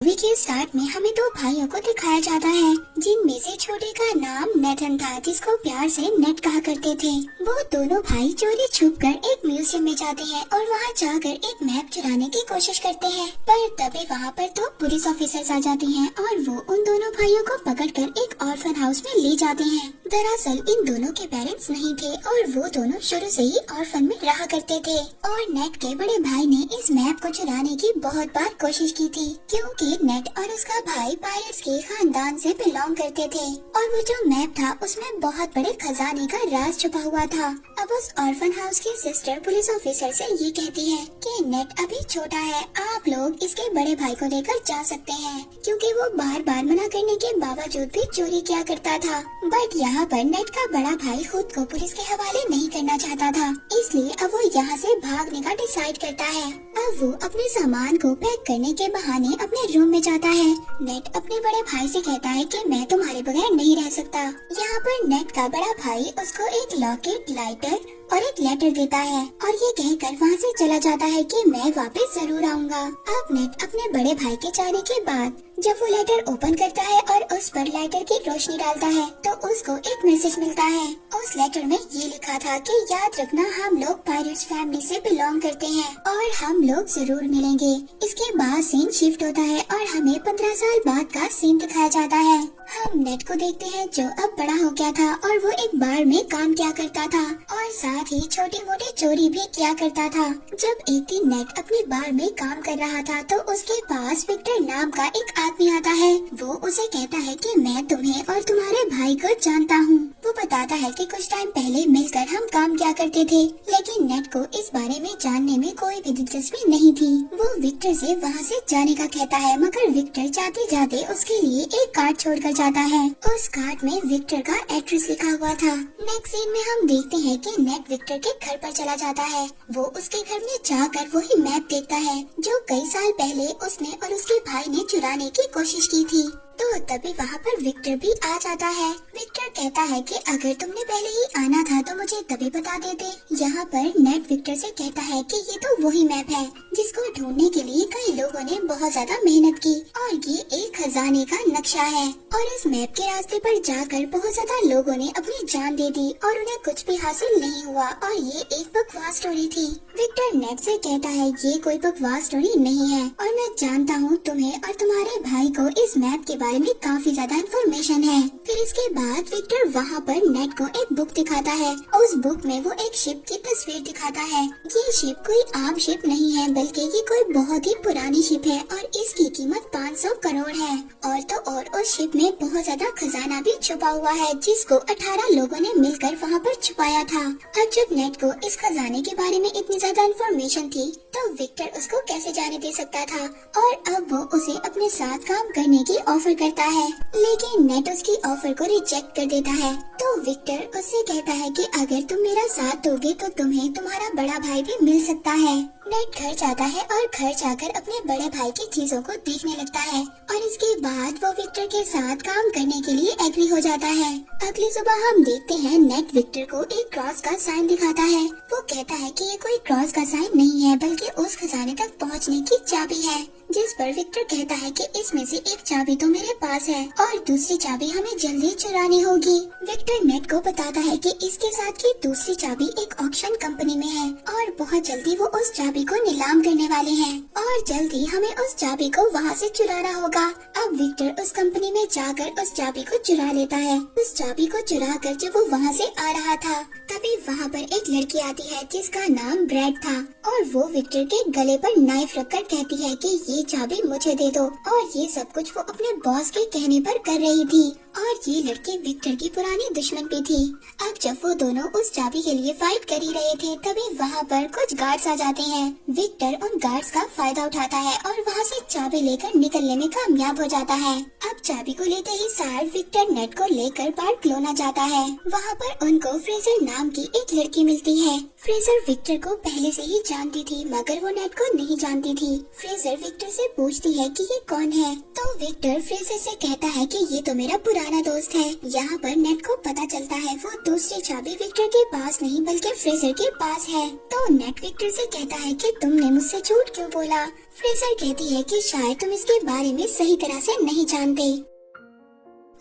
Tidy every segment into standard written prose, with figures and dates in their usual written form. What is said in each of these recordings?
Movie के start में हमें दो भाइयों को दिखाया जाता है जिनमें से छोटे का नाम नेथन था जिसको प्यार से नेट कहा करते थे। वो दोनों भाई चोरी छुपकर एक म्यूजियम में जाते हैं और वहाँ जाकर एक मैप चुराने की कोशिश करते हैं, पर तभी वहाँ पर दो पुलिस ऑफिसर्स आ जाते हैं और वो उन दोनों भाइयों को पकड़कर एक ऑर्फन हाउस में ले जाते हैं। दरअसल इन दोनों के पेरेंट्स नहीं थे और वो दोनों शुरू से ही ऑर्फन में रहा करते थे और नेट के बड़े भाई ने इस मैप को चुराने की बहुत बार कोशिश की थी क्योंकि नेट और उसका भाई पायरेट्स के खानदान से बिलोंग करते थे और वो जो मैप था उसमें बहुत बड़े खजाने का राज छुपा हुआ था। अब उस ऑर्फन हाउस की सिस्टर पुलिस ऑफिसर से ये कहती है कि नेट अभी छोटा है, आप लोग इसके बड़े भाई को लेकर जा सकते हैं क्योंकि वो बार बार मना करने के बावजूद भी चोरी किया करता था। बट यहाँ पर नेट का बड़ा भाई खुद को पुलिस के हवाले नहीं करना चाहता था, इसलिए अब वो यहाँ से भागने का डिसाइड करता है। अब वो अपने सामान को पैक करने के बहाने अपने रूम में जाता है। नेट अपने बड़े भाई से कहता है कि मैं तुम्हारे बगैर नहीं रह सकता। यहाँ पर नेट का बड़ा भाई उसको एक लॉकेट, लाइटर और एक लेटर देता है और ये कहकर वहाँ से चला जाता है कि मैं वापस जरूर आऊँगा। अब नेट अपने बड़े भाई के जाने के बाद जब वो लेटर ओपन करता है और उस पर लाइटर की रोशनी डालता है तो उसको एक मैसेज मिलता है। उस लेटर में ये लिखा था कि याद रखना हम लोग पायरेट्स फैमिली से बिलोंग करते हैं और हम लोग जरूर मिलेंगे। इसके बाद सीन शिफ्ट होता है और हमें 15 साल बाद का सीन दिखाया जाता है। हम नेट को देखते हैं जो अब बड़ा हो गया था और वो एक बार में काम किया करता था और साथ ही छोटी मोटी चोरी भी किया करता था। जब एक दिन नेट अपनी बार में काम कर रहा था तो उसके पास विक्टर नाम का एक आदमी आता है। वो उसे कहता है कि मैं तुम्हें और तुम्हारे भाई को जानता हूँ। वो बताता है कि कुछ टाइम पहले मिलकर हम काम किया करते थे, लेकिन नेट को इस बारे में जानने में कोई भी दिलचस्पी नहीं थी। वो विक्टर से वहाँ से जाने का कहता है, मगर विक्टर जाते जाते उसके लिए एक कार्ड छोड़कर जाता है। उस कार्ड में विक्टर का एड्रेस लिखा हुआ था। नेक्स्ट सीन में हम देखते हैं कि नेट विक्टर के घर पर चला जाता है। वो उसके घर में जाकर वही मैप देखता है जो कई साल पहले उसने और उसके भाई ने चुराने की कोशिश की थी। तो तभी वहाँ पर विक्टर भी आ जाता है। विक्टर कहता है कि अगर तुमने पहले ही आना था तो मुझे तभी बता देते। यहाँ पर नेट विक्टर से कहता है कि ये तो वही मैप है जिसको ढूंढने के लिए कई लोगों ने बहुत ज्यादा मेहनत की और ये एक खजाने का नक्शा है और इस मैप के रास्ते पर जाकर बहुत ज्यादा लोगों ने अपनी जान दे दी और उन्हें कुछ भी हासिल नहीं हुआ और ये एक बकवास स्टोरी थी। विक्टर नेट से कहता है ये कोई बकवास स्टोरी नहीं है और मैं जानता हूँ तुम्हें और तुम्हारे भाई को इस मैप के बारे में काफी ज्यादा इन्फॉर्मेशन है। फिर इसके बाद विक्टर वहाँ पर नेट को एक बुक दिखाता है। उस बुक में वो एक शिप की तस्वीर दिखाता है। ये शिप कोई आम शिप नहीं है बल्कि ये कोई बहुत ही पुरानी शिप है और इसकी कीमत 500 करोड़ है और तो और उस शिप में बहुत ज्यादा खजाना भी छुपा हुआ है जिसको 18 लोगों ने मिलकर वहाँ पर छुपाया था। अब जब नेट को इस खजाने के बारे में इतनी ज्यादा इन्फॉर्मेशन थी तो विक्टर उसको कैसे जाने दे सकता था और अब वो उसे अपने साथ काम करने की ऑफर करता है, लेकिन नेट उसकी ऑफर को रिजेक्ट कर देता है। तो विक्टर उससे कहता है कि अगर तुम मेरा साथ दोगे तो तुम्हें तुम्हारा बड़ा भाई भी मिल सकता है। नेट घर जाता है और घर जाकर अपने बड़े भाई की चीजों को देखने लगता है और इसके बाद वो विक्टर के साथ काम करने के लिए एग्री हो जाता है। अगली सुबह हम देखते हैं नेट विक्टर को एक क्रॉस का साइन दिखाता है। वो कहता है कि ये कोई क्रॉस का साइन नहीं है बल्कि उस खजाने तक पहुंचने की चाबी है, जिस पर विक्टर कहता है कि इसमें से एक चाबी तो मेरे पास है और दूसरी चाबी हमें जल्दी चुरानी होगी। विक्टर नेट को बताता है कि इसके साथ की दूसरी चाबी एक ऑक्शन कंपनी में है और बहुत जल्दी वो उस चाबी को नीलाम करने वाले हैं और जल्दी हमें उस चाबी को वहाँ से चुराना होगा। अब विक्टर उस कंपनी में जाकर उस चाबी को चुरा लेता है। उस चाबी को चुरा कर जब वो वहाँ से आ रहा था तभी वहाँ पर एक लड़की आती है जिसका नाम ब्रैड था और वो विक्टर के गले पर नाइफ रखकर कहती है कि ये चाबी मुझे दे दो और ये सब कुछ वो अपने बॉस के कहने पर कर रही थी और ये लड़की विक्टर की पुरानी दुश्मन भी थी। अब जब वो दोनों उस चाबी के लिए फाइट कर ही रहे थे तभी वहाँ पर कुछ गार्ड्स आ जाते हैं। विक्टर उन गार्ड्स का फायदा उठाता है और वहाँ से चाबी लेकर निकलने में कामयाब हो जाता है। अब चाबी को लेते ही सार विक्टर नेट को लेकर बार्सिलोना जाता है। वहाँ पर उनको फ्रेजर नाम की एक लड़की मिलती है। फ्रेजर विक्टर को पहले से ही जानती थी मगर वो नेट को नहीं जानती थी। फ्रेजर विक्टर से पूछती है कि ये कौन है तो विक्टर फ्रेजर से कहता है कि ये तो मेरा पुराना दोस्त है। यहाँ पर नेट को पता चलता है वो दूसरी चाबी विक्टर के पास नहीं बल्कि फ्रेजर के पास है। तो नेट विक्टर से कहता है कि तुमने मुझसे झूठ क्यों बोला। फ्रेजर कहती है कि शायद तुम इसके बारे में सही तरह से नहीं जानते।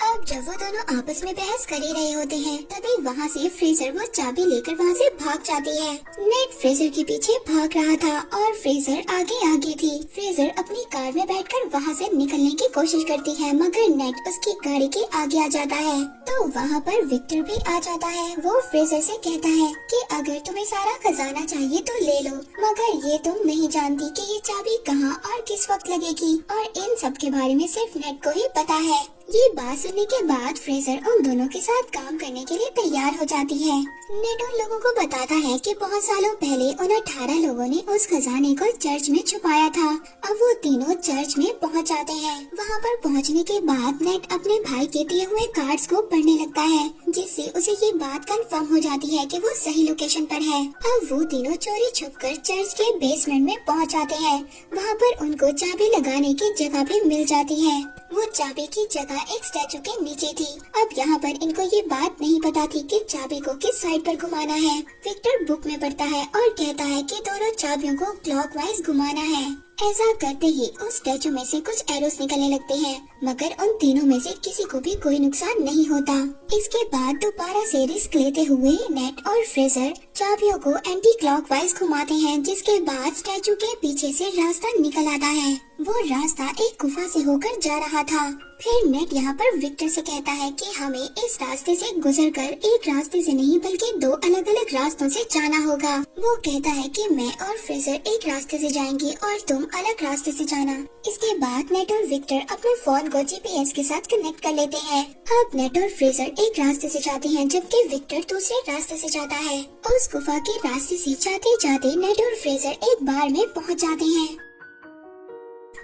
अब जब वो दोनों आपस में बहस कर ही रहे होते हैं तभी वहाँ से फ्रेजर वो चाबी लेकर वहाँ से भाग जाती है। नेट फ्रेजर के पीछे भाग रहा था और फ्रेजर आगे आगे थी। फ्रेजर अपनी कार में बैठकर वहाँ से निकलने की कोशिश करती है मगर नेट उसकी गाड़ी के आगे आ जाता है। तो वहाँ पर विक्टर भी आ जाता है। वो फ्रेजर से कहता है कि अगर तुम्हें सारा खजाना चाहिए तो ले लो, मगर ये तुम नहीं जानती कि ये चाबी कहाँ और किस वक्त लगेगी, और इन सब के बारे में सिर्फ नेट को ही पता है। ये बात सुनने के बाद फ्रेजर उन दोनों के साथ काम करने के लिए तैयार हो जाती है। नेट उन लोगों को बताता है कि बहुत सालों पहले उन 18 लोगों ने उस खजाने को चर्च में छुपाया था। अब वो तीनों चर्च में पहुंच जाते हैं। वहां पर पहुंचने के बाद नेट अपने भाई के दिए हुए कार्ड्स को पढ़ने लगता है जिससे उसे ये बात कंफर्म हो जाती है कि वो सही लोकेशन पर है। अब वो तीनों चोरी छुपकर चर्च के बेसमेंट में पहुंच जाते हैं। वहां पर उनको चाबी लगाने की जगह भी मिल जाती है। वो चाबी की जगह एक स्टैचू के नीचे थी। अब यहाँ पर इनको ये बात नहीं पता थी कि चाबी को किस साइड पर घुमाना है। विक्टर बुक में पढ़ता है और कहता है कि दोनों चाबियों को क्लॉकवाइज घुमाना है। ऐसा करते ही उस स्टैचू में से कुछ एरोस निकलने लगते हैं मगर उन तीनों में से किसी को भी कोई नुकसान नहीं होता। इसके बाद दोबारा से रिस्क लेते हुए नेट और फ्रेजर चाबियों को एंटी क्लॉकवाइज घुमाते हैं जिसके बाद स्टैचू के पीछे से रास्ता निकल आता है। वो रास्ता एक गुफा से होकर जा रहा था। फिर नेट यहाँ पर विक्टर से कहता है कि हमें इस रास्ते से गुजरकर एक रास्ते से नहीं बल्कि दो अलग अलग रास्तों से जाना होगा। वो कहता है कि मैं और फ्रेजर एक रास्ते से जाएंगे और तुम अलग रास्ते से जाना। इसके बाद नेट और विक्टर अपने फोन को जीपीएस के साथ कनेक्ट कर लेते हैं। अब नेट और फ्रेजर एक रास्ते से जाते हैं जबकि विक्टर दूसरे रास्ते से जाता है। उस गुफा के रास्ते से जाते जाते नेट और फ्रेजर एक बार में पहुँच जाते हैं।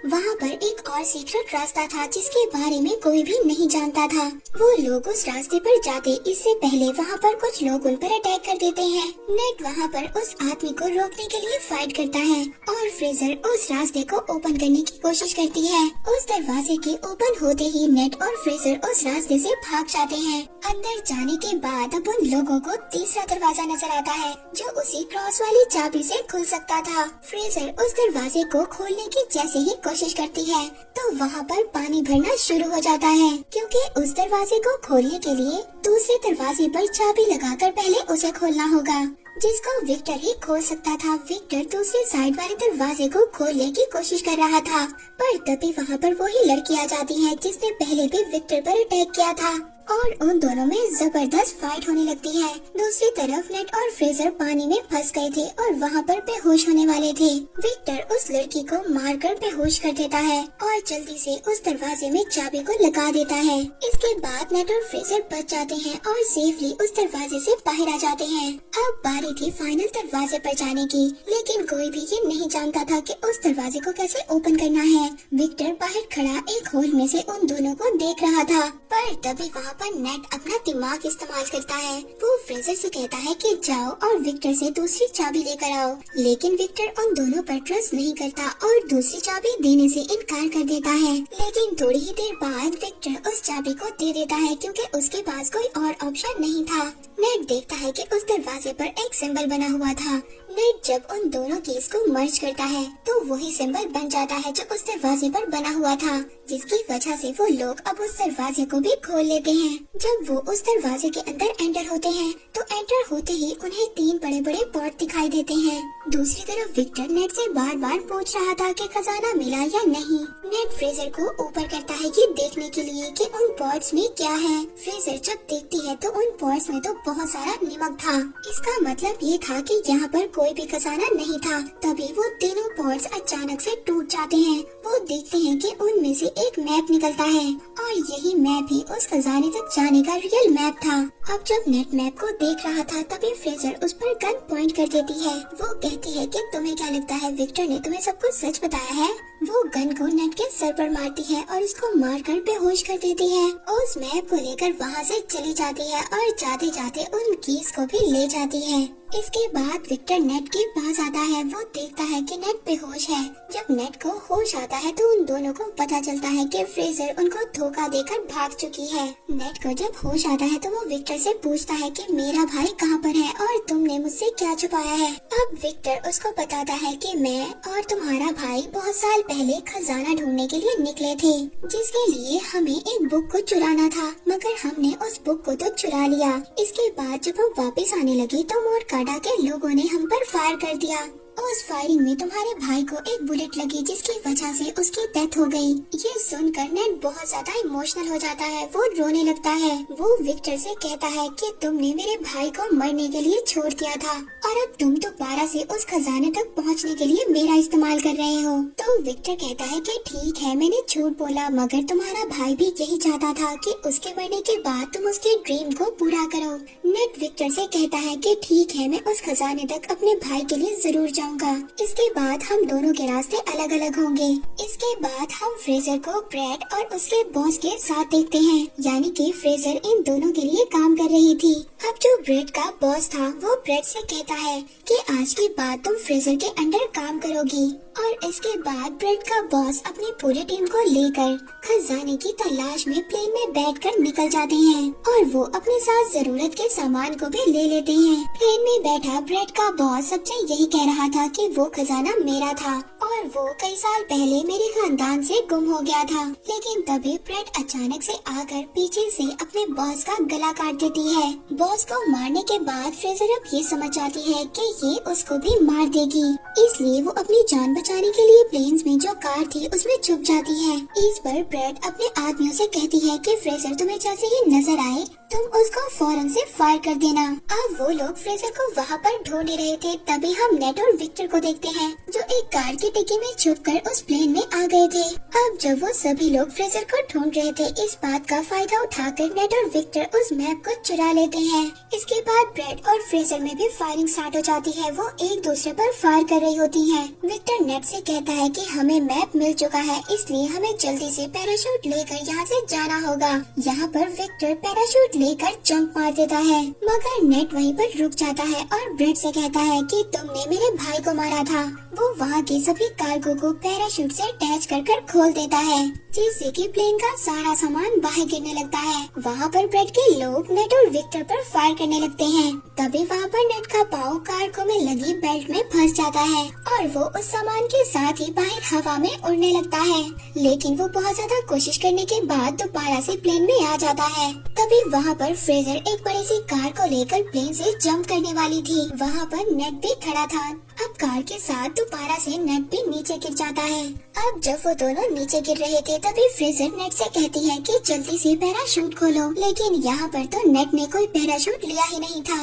वहाँ पर एक और सीक्रेट रास्ता था जिसके बारे में कोई भी नहीं जानता था। वो लोग उस रास्ते पर जाते इससे पहले वहाँ पर कुछ लोग उन पर अटैक कर देते हैं। नेट वहाँ पर उस आदमी को रोकने के लिए फाइट करता है और फ्रेजर उस रास्ते को ओपन करने की कोशिश करती है। उस दरवाजे के ओपन होते ही नेट और फ्रेजर उस रास्ते से भाग जाते हैं। अंदर जाने के बाद अब उन लोगों को तीसरा दरवाजा नजर आता है जो उसी क्रॉस वाली चाबी से खुल सकता था। फ्रेजर उस दरवाजे को खोलने की जैसे ही कोशिश करती है तो वहाँ पर पानी भरना शुरू हो जाता है क्योंकि उस दरवाजे को खोलने के लिए दूसरे दरवाजे पर चाबी लगाकर पहले उसे खोलना होगा जिसको विक्टर ही खोल सकता था। विक्टर दूसरे साइड वाले दरवाजे को खोलने की कोशिश कर रहा था पर तभी वहाँ पर वही लड़की आ जाती है जिसने पहले भी विक्टर पर अटैक किया था और उन दोनों में जबरदस्त फाइट होने लगती है। दूसरी तरफ नेट और फ्रेजर पानी में फंस गए थे और वहाँ पर बेहोश होने वाले थे। विक्टर उस लड़की को मारकर बेहोश कर देता है और जल्दी से उस दरवाजे में चाबी को लगा देता है। इसके बाद नेट और फ्रेजर बच जाते हैं और सेफली उस दरवाजे से बाहर आ जाते हैं। अब बारी थी फाइनल दरवाजे पर जाने की, लेकिन कोई भी ये नहीं जानता था कि उस दरवाजे को कैसे ओपन करना है। विक्टर बाहर खड़ा एक होल में से उन दोनों को देख रहा था पर तभी वहाँ पर नेट अपना दिमाग इस्तेमाल करता है। वो फ्रेजर से कहता है कि जाओ और विक्टर से दूसरी चाबी लेकर आओ, लेकिन विक्टर उन दोनों पर ट्रस्ट नहीं करता और दूसरी चाबी देने से इनकार कर देता है। लेकिन थोड़ी ही देर बाद विक्टर उस चाबी को दे देता है क्योंकि उसके पास कोई और ऑप्शन नहीं था। नेट देखता है कि उस दरवाजे पर एक सिंबल बना हुआ था। नेट जब उन दोनों कीज को मर्ज करता है तो वही सिंबल बन जाता है जो उस दरवाजे पर बना हुआ था, जिसकी वजह से वो लोग अब उस दरवाजे को भी खोल लेते हैं। जब वो उस दरवाजे के अंदर एंटर होते हैं तो एंटर होते ही उन्हें 3 बड़े बड़े पॉट दिखाई देते हैं। दूसरी तरफ विक्टर नेट से बार बार पूछ रहा था कि खजाना मिला या नहीं। नेट फ्रेजर को ऊपर करता है ये देखने के लिए कि उन पॉट्स में क्या है। फ्रेजर जब देखती है तो उन पॉट्स में तो बहुत सारा नमक था। इसका मतलब ये था कि यहाँ पर कोई भी खजाना नहीं था। तभी वो तीनों पॉट्स अचानक से टूट जाते हैं। वो देखते हैं कि उनमें से एक मैप निकलता है और यही मैप ही उस खजाने तक जाने का रियल मैप था। अब जब नेट मैप को देख रहा था तभी फ्रेजर उस पर गन पॉइंट कर देती है। वो कहती है कि तुम्हें क्या लगता है विक्टर ने तुम्हें सब कुछ सच बताया है। वो गन को नेट के सर पर मारती है और इसको मारकर बेहोश कर देती है। उस मैप को लेकर वहाँ से चली जाती है और जाते जाते उन कीज को भी ले जाती है। इसके बाद विक्टर नेट के पास आता है। वो देखता है कि नेट बेहोश है। जब नेट को होश आता है तो उन दोनों को पता चलता है कि फ्रेजर उनको धोखा देकर भाग चुकी है। नेट को जब होश आता है तो वो विक्टर से पूछता है कि मेरा भाई कहाँ पर है और तुमने मुझसे क्या छुपाया है। अब विक्टर उसको बताता है कि मैं और तुम्हारा भाई बहुत साल पहले खजाना ढूंढने के लिए निकले थे, जिसके लिए हमें एक बुक को चुराना था, मगर हमने उस बुक को तो चुरा लिया। इसके बाद जब हम वापस आने लगे तो मोरकाडा के लोगों ने हम पर फायर कर दिया। उस फायरिंग में तुम्हारे भाई को एक बुलेट लगी, जिसकी वजह से उसकी डेथ हो गई। ये सुनकर नेट बहुत ज्यादा इमोशनल हो जाता है। वो रोने लगता है। वो विक्टर से कहता है कि तुमने मेरे भाई को मरने के लिए छोड़ दिया था और अब तुम दोबारा से उस खजाने तक पहुंचने के लिए मेरा इस्तेमाल कर रहे हो। तो विक्टर कहता है कि ठीक है, मैंने झूठ बोला, मगर तुम्हारा भाई भी यही चाहता था कि उसके मरने के बाद तुम उसके ड्रीम को पूरा करो। नेट विक्टर से कहता है कि ठीक है, मैं उस खजाने तक अपने भाई के लिए जरूर जाऊंगा। इसके बाद हम दोनों के रास्ते अलग अलग होंगे। इसके बाद हम फ्रेजर को ब्रैड और उसके बॉस के साथ देखते हैं, यानी कि फ्रेजर इन दोनों के लिए काम कर रही थी। अब जो ब्रैड का बॉस था वो ब्रैड से कहता है कि आज के बाद तुम फ्रेजर के अंडर काम करोगी। और इसके बाद ब्रैड का बॉस अपनी पूरी टीम को लेकर खजाने की तलाश में प्लेन में बैठकर निकल जाते हैं और वो अपने साथ जरूरत के सामान को भी ले लेते हैं। प्लेन में बैठा ब्रैड का बॉस सबसे यही कह रहा था कि वो खजाना मेरा था और वो कई साल पहले मेरे खानदान से गुम हो गया था। लेकिन तभी ब्रैड अचानक से आकर पीछे से अपने बॉस का गला काट देती है। बॉस को मारने के बाद फ्रेजर अब ये समझ जाती है कि ये उसको भी मार देगी, इसलिए वो अपनी जान बचाने के लिए प्लेन्स में जो कार थी उसमें छुप जाती है। इस पर ब्रैड अपने आदमियों से कहती है कि फ्रेजर तुम्हें जैसे ही नजर आए तुम उसको फौरन से फायर कर देना। अब वो लोग फ्रेजर को वहाँ पर ढूंढ ही रहे थे, तभी हम नेट और विक्टर को देखते हैं जो एक कार की डिक्की में छुपकर उस प्लेन में आ गए थे। अब जब वो सभी लोग फ्रेजर को ढूंढ रहे थे, इस बात का फायदा उठाकर नेट और विक्टर उस मैप को चुरा लेते हैं। इसके बाद ब्रैड और फ्रेजर में भी फायरिंग स्टार्ट हो जाती है। वो एक दूसरे पर फायर कर रही होती हैं। विक्टर नेट से कहता है कि हमें मैप मिल चुका है, इसलिए हमें जल्दी से पैराशूट लेकर यहाँ से जाना होगा। यहाँ पर विक्टर पैराशूट लेकर जंप मार देता है, मगर नेट वहीं पर रुक जाता है और ब्रैड से कहता है कि तुमने मेरे भाई को मारा था। वो वहाँ के सभी कार्गो को पैराशूट से अटैच कर खोल देता है, जिससे कि प्लेन का सारा सामान बाहर गिरने लगता है। वहाँ पर ब्रैड के लोग नेट और विक्टर पर फायर करने लगते हैं। तभी वहाँ पर नेट का पाँव कार्गो में लगी बेल्ट में फंस जाता है और वो उस सामान के साथ ही बाहर हवा में उड़ने लगता है। लेकिन वो बहुत ज्यादा कोशिश करने के बाद दोबारा से प्लेन में आ जाता है। तभी वहाँ पर फ्रेजर एक बड़ी सी कार को लेकर प्लेन से जंप करने वाली थी। वहाँ पर नेट भी खड़ा था। अब कार के साथ दोबारा से नेट भी नीचे गिर जाता है। अब जब वो दोनों नीचे गिर रहे थे तभी फ्रेजर नेट से कहती है कि जल्दी से पैराशूट खोलो, लेकिन यहाँ पर तो नेट ने कोई पैराशूट लिया ही नहीं था।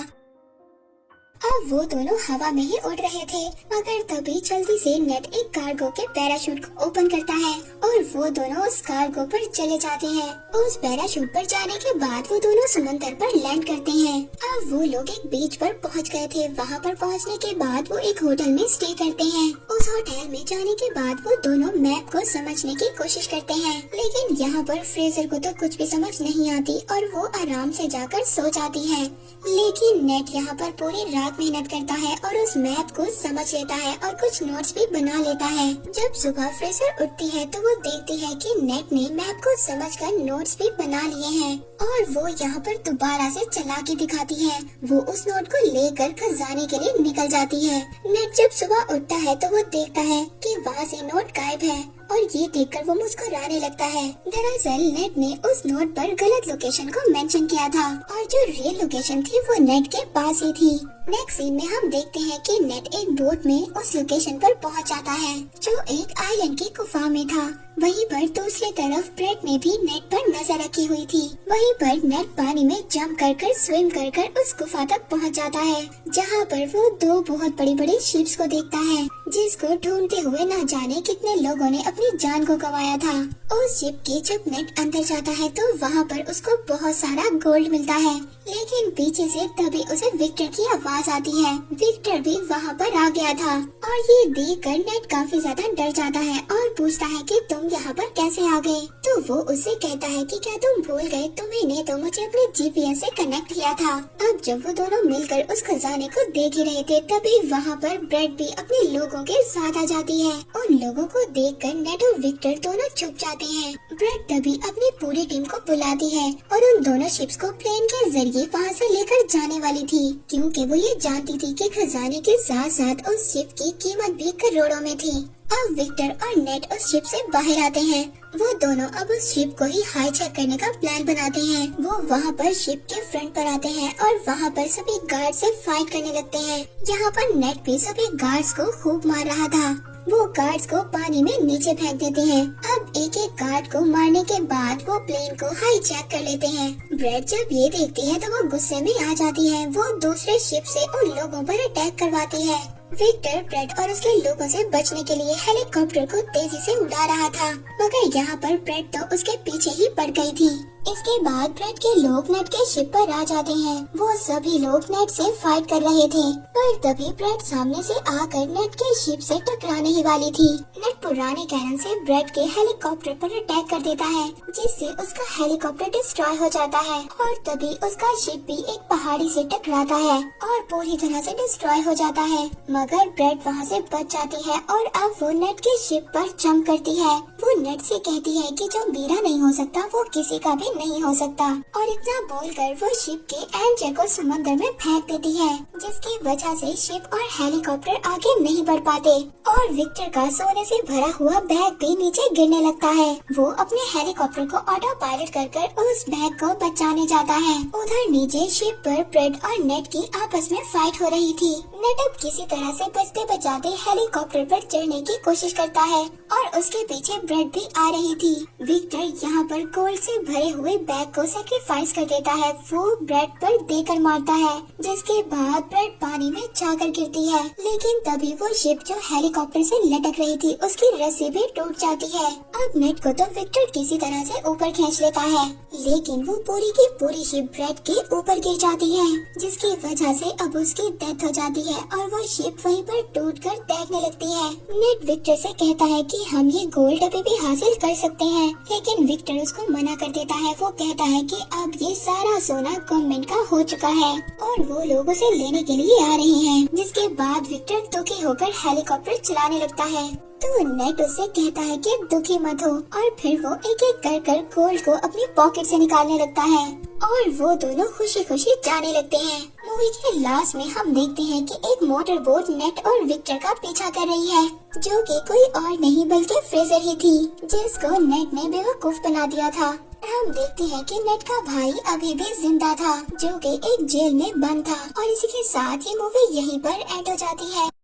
अब वो दोनों हवा में ही उड़ रहे थे, मगर तभी जल्दी से नेट एक कार्गो के पैराशूट को ओपन करता है और वो दोनों उस कार्गो पर चले जाते हैं। उस पैराशूट पर जाने के बाद वो दोनों समंदर पर लैंड करते हैं। अब वो लोग एक बीच पर पहुंच गए थे। वहाँ पर पहुँचने के बाद वो एक होटल में स्टे करते हैं। उस होटल में जाने के बाद वो दोनों मैप को समझने की कोशिश करते हैं, लेकिन यहाँ पर फ्रेजर को तो कुछ भी समझ नहीं आती और वो आराम से जाकर सो जाती है। लेकिन नेट यहाँ पर पूरी रात मेहनत करता है और उस मैप को समझ लेता है और कुछ नोट्स भी बना लेता है। जब सुबह फ्रेजर उठती है तो वो देखती है कि नेट ने मैप को समझकर नोट्स भी बना लिए हैं और वो यहाँ पर दोबारा से चालाकी दिखाती है। वो उस नोट को लेकर खजाने के लिए निकल जाती है। नेट जब सुबह उठता है तो वो देखता है कि वहाँ से नोट गायब है और ये देखकर वो मुस्कुराने लगता है। दरअसल नेट ने उस नोट पर गलत लोकेशन को मेंशन किया था और जो रियल लोकेशन थी वो नेट के पास ही थी। नेक्स्ट सीन में हम देखते हैं कि नेट एक बोट में उस लोकेशन पर पहुंच जाता है जो एक आइलैंड की गुफा में था। वहीं पर दूसरी तरफ ब्रैड ने भी नेट पर नजर रखी हुई थी। वहीं पर नेट पानी में जंप कर स्विम कर उस गुफा तक पहुंच जाता है, जहां पर वो दो बहुत बड़ी बड़ी शिप्स को देखता है, जिसको ढूंढते हुए न जाने कितने लोगों ने अपनी अपनी जान को गंवाया था। उस शिप के जब नेट अंदर जाता है तो वहाँ पर उसको बहुत सारा गोल्ड मिलता है, लेकिन पीछे से तभी उसे विक्टर की आवाज आती है। विक्टर भी वहाँ पर आ गया था और ये देखकर नेट काफी ज्यादा डर जाता है और पूछता है कि तुम यहाँ पर कैसे आ गए। तो वो उससे कहता है कि क्या तुम भूल गए, तुम्हें तो मुझे अपने जीपीएस से कनेक्ट किया था। अब जब वो दोनों मिलकर उस खजाने को देख ही रहे थे तभी वहाँ पर ब्रेड भी अपने लोगों के साथ आ जाती है। उन लोगों को देखकर नेट और विक्टर दोनों छुप जाते हैं। ब्रेड तभी अपनी पूरी टीम को बुलाती है और उन दोनों शिप्स को प्लेन के जरिए वहाँ से लेकर जाने वाली थी, क्योंकि वो ये जानती थी कि खजाने के साथ साथ उस शिप की कीमत भी करोड़ों में थी। अब विक्टर और नेट उस शिप से बाहर आते हैं। वो दोनों अब उस शिप को ही हाईजैक करने का प्लान बनाते हैं। वो वहाँ पर शिप के फ्रंट पर आते हैं और वहाँ पर सभी गार्ड से फाइट करने लगते हैं। यहाँ पर नेट भी सभी गार्ड्स को खूब मार रहा था। वो गार्ड्स को पानी में नीचे फेंक देते हैं। अब एक एक गार्ड को मारने के बाद वो प्लेन को हाईजैक कर लेते हैं। ब्रेड जब ये देखती है तो वो गुस्से में आ जाती है। वो दूसरे शिप से उन लोगों पर अटैक करवाती है। विक्टर ब्रेड और उसके लोगों से बचने के लिए हेलीकॉप्टर को तेजी से उड़ा रहा था, मगर यहाँ पर ब्रेड तो उसके पीछे ही पड़ गई थी। इसके बाद ब्रेड के लोग नेट के शिप पर आ जाते हैं। वो सभी लोग नेट से फाइट कर रहे थे, पर तभी ब्रेड सामने से आकर नेट के शिप से टकराने ही वाली थी। नेट पुराने कैनन से ब्रेड के हेलीकॉप्टर पर अटैक कर देता है, जिससे उसका हेलीकॉप्टर डिस्ट्रॉय हो जाता है और तभी उसका शिप भी एक पहाड़ी से टकराता है और पूरी तरह से डिस्ट्रॉय हो जाता है। मगर ब्रेड वहाँ से बच जाती है और अब वो नेट के शिप पर जंप करती है। वो नेट से कहती है कि जो मेरा नहीं हो सकता वो किसी का भी नहीं हो सकता, और इतना बोलकर वो शिप के एंकर को समंदर में फेंक देती है, जिसकी वजह से शिप और हेलीकॉप्टर आगे नहीं बढ़ पाते और विक्टर का सोने से भरा हुआ बैग भी नीचे गिरने लगता है। वो अपने हेलीकॉप्टर को ऑटो पायलट कर उस बैग को बचाने जाता है। उधर नीचे शिप पर ब्रेड और नेट की आपस में फाइट हो रही थी। नेट अब किसी तरह से बचते बचाते हेलीकॉप्टर पर चढ़ने की कोशिश करता है और उसके पीछे ब्रेड भी आ रही थी। विक्टर यहाँ पर गोल्ड से भरे हुए बैग को सैक्रिफाइस कर देता है। वो ब्रेड पर देकर मारता है, जिसके बाद ब्रेड पानी में जाकर गिरती है। लेकिन तभी वो शिप जो हेलीकॉप्टर से लटक रही थी उसकी रस्सी भी टूट जाती है। अब नेट को तो विक्टर किसी तरह से ऊपर खींच लेता है, लेकिन वो पूरी की पूरी शिप ब्रेड के ऊपर गिर जाती है, जिसकी वजह से अब उसकी डेथ हो जाती है और वो शिप वहीं पर टूटकर तैरने लगती है। नेट विक्टर से कहता है कि हम ये गोल्ड अभी भी हासिल कर सकते हैं, लेकिन विक्टर उसको मना कर देता है। वो कहता है कि अब ये सारा सोना गवर्नमेंट का हो चुका है और वो लोग उसे लेने के लिए आ रहे हैं। जिसके बाद विक्टर दुखी होकर हेलीकॉप्टर चलाने लगता है। तो नेट उससे कहता है कि दुखी मत हो, और फिर वो एक एक कर गोल्ड को अपनी पॉकेट से निकालने लगता है और वो दोनों खुशी खुशी जाने लगते हैं। मूवी के लास्ट में हम देखते हैं कि एक मोटर बोट नेट और विक्टर का पीछा कर रही है, जो कि कोई और नहीं बल्कि फ्रेजर ही थी, जिसको नेट ने बेवकूफ बना दिया था। हम देखते हैं कि नेट का भाई अभी भी जिंदा था, जो कि एक जेल में बंद था। और इसी के साथ ही मूवी यहीं पर एंड हो जाती है।